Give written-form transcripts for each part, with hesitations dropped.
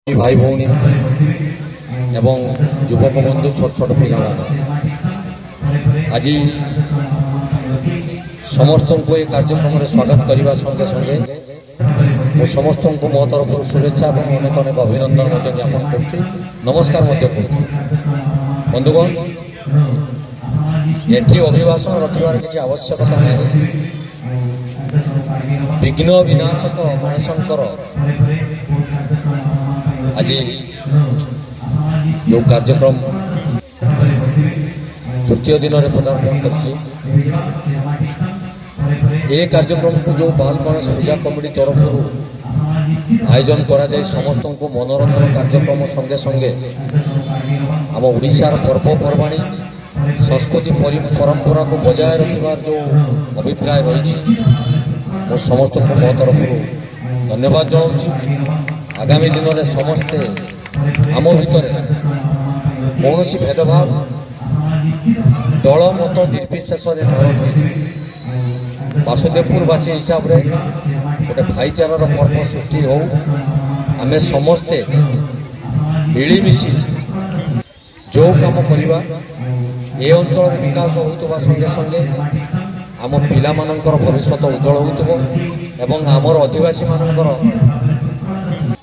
भाई भौणी एवं युवक बंधु छोट छोट पिला आज समस्त को ये कार्यक्रम में स्वागत करने संगे संगे मो समस्त को मो तरफ शुभेच्छा और अनेक अनेक अभिनंदन ज्ञापन कर नमस्कार बंधुगण एटी अभिभाषण रखार किसी आवश्यकता नहीं विघ्न विनाशक गणेशंकर आज जो कार्यक्रम तृतीय दिन में पदार्पण कर कार्यक्रम को जो बाल गणेश पूजा कमिटी तरफ आयोजन करा जाए समस्त को मनोरंजन कार्यक्रम संगे संगे आम ओडिशार पर्वपर्वाणी संस्कृति परंपरा को बजाय रखार जो अभिप्राय रही मो समस्त को मो तरफ धन्यवाद जनाऊँ। आगामी दिन में समस्ते आम भितर कौन भेदभाव दल मत निर्विशेष वासुदेवपुरवासी हिसाब से गोटे भाईचारार पर्व सृष्टि हो आमे समस्ते मिलमिशि जो काम करवा ए अंचल विकास होता संगे संगे आम पिला भविष्य उज्जवल होम आमर आदिवासी मानकर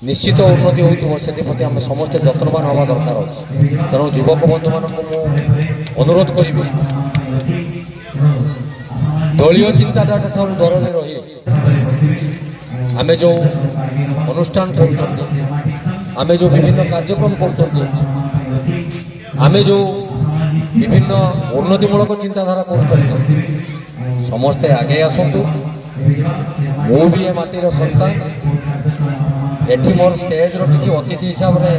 निश्चित उन्नति होती आम समस्ते जत्नवान हवा दरकार अच्छे तेणु युवक बंधु मान अनुरोध करी दलीय चिंताधारा ठार दर में रही आमे जो अनुष्ठान कर जो विभिन्न कार्यक्रम कर जो विभिन्न उन्नतिमूलक चिंताधारा कर समस्ते आगे आसतु मु भी ए माटीर सन्तान एठी मोर स्टेज रो किसी अतिथि हिसाब से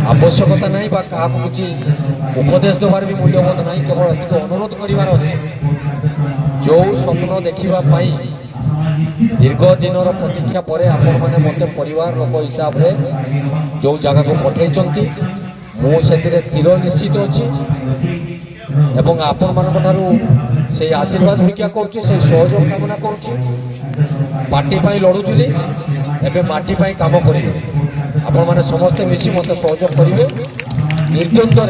आवश्यकता नहीं क्या किसी उपदेश देवार भी मूल्यबोध नहीं केवल एति अनुरोध करिवार अछि जो स्वप्न देखा दीर्घ दिन प्रतीक्षा पर आपण मैंने मत परिवार लोक हिसाब से जो जगह को पठे मुझे तीर निश्चित अच्छी एवं आपण मान से आशीर्वाद भिक्षा कर सहयोग कामना कर लड़ुली एवं माटी काम करेंगे आपण मैंने समस्ते मिसी मत सहयोग करेंगे निर्द्वंद्व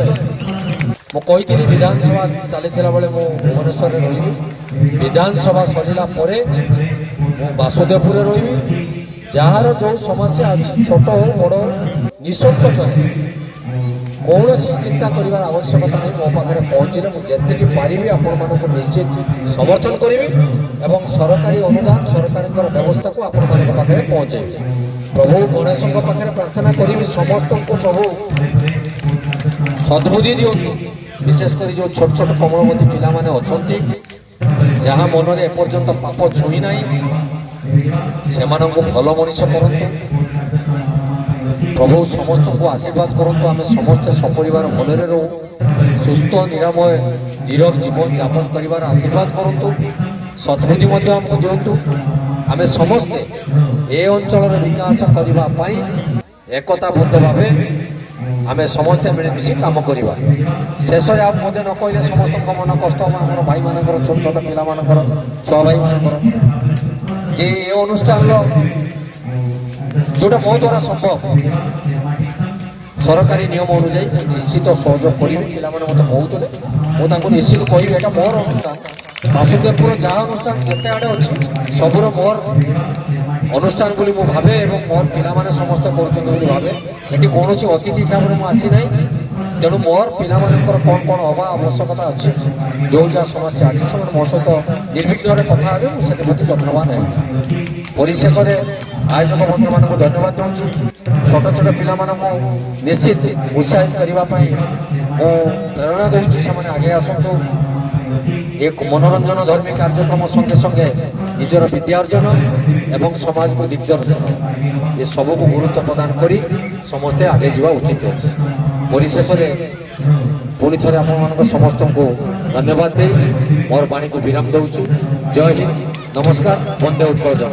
मुझे विधानसभा चली बेले मु भुवनेश्वर रही विधानसभा सरला वासुदेवपुर रही जार जो समस्या अच्छी छोट हो बड़ निसंकोच कौन चिंता कर आवश्यकता नहीं मो पाखे पहुँचले मुझे पारि आपण मानक निश्चित समर्थन करी एवं सरकारी अनुदान सरकार व्यवस्था को आपण मान पाखे पहुँचे प्रभु गणेश पाखे प्रार्थना करी समस्त को प्रभु सद्बुद्धि दिंतु विशेषकर जो छोट छोट कमलमती पिला माने अच्छी जहाँ मन में एपर्यंत पाप छुई ना से भल मनीष करंतु प्रभु समस्त को आशीर्वाद करंतु आमे समस्ते सपरिवार भलरे रहू सुस्थ निरामय निरव जीवन यापन करिवार आशीर्वाद करंतु सद्बुद्धि आमको दिंतु आमे समस्ते ए अंचल विकास करबा पई एकताबद्ध भावे आमे समस्ते मिलमिशि काम करवा शेष आप मध्य न कहले समस्त मन कष्ट आम भाई मान छोट छोट पिला छुआ भाई मान जे अनुष्ठान जोटा मो द्वारा संभव सरकारी नियम अनुजाई निश्चित सहयोग करी पिला मत कहते मुझे निश्चित कह यहाँ मोर अनुष्ठान वासुदेवपुर जहाँ अनुष्ठान जिते आड़े अच्छे सबूर मोर अनुष्ठान बोली मु भावे एवं मोर पिला माने समस्त कर भावे ये कौन अतिथि हिसाब से मुझे आसी तेणु मोर पिला कौन कौन हवा आवश्यकता अच्छी जो जहाँ समस्या अच्छी से मो सहित निर्विघ्न कथा हे मुझे जत्नवान है परिशेष आयोजक बंधु मान धन्यवाद दूँ छोट छोट पिला निश्चित उत्साहित करने प्रेरणा दूसरी से आगे आसतु एक मनोरंजन धर्मी कार्यक्रम संगे संगे निजर विद्यार्जन एवं समाज को दिग्दर्शन ये सब को गुरुत्व प्रदान करी समस्ते आगे जावा उचित है परिशेष पुणी थे आप समस्त को धन्यवाद दे मोर वाणी को विराम दूँ। जय हिंद नमस्कार वंदे उत्कल जन।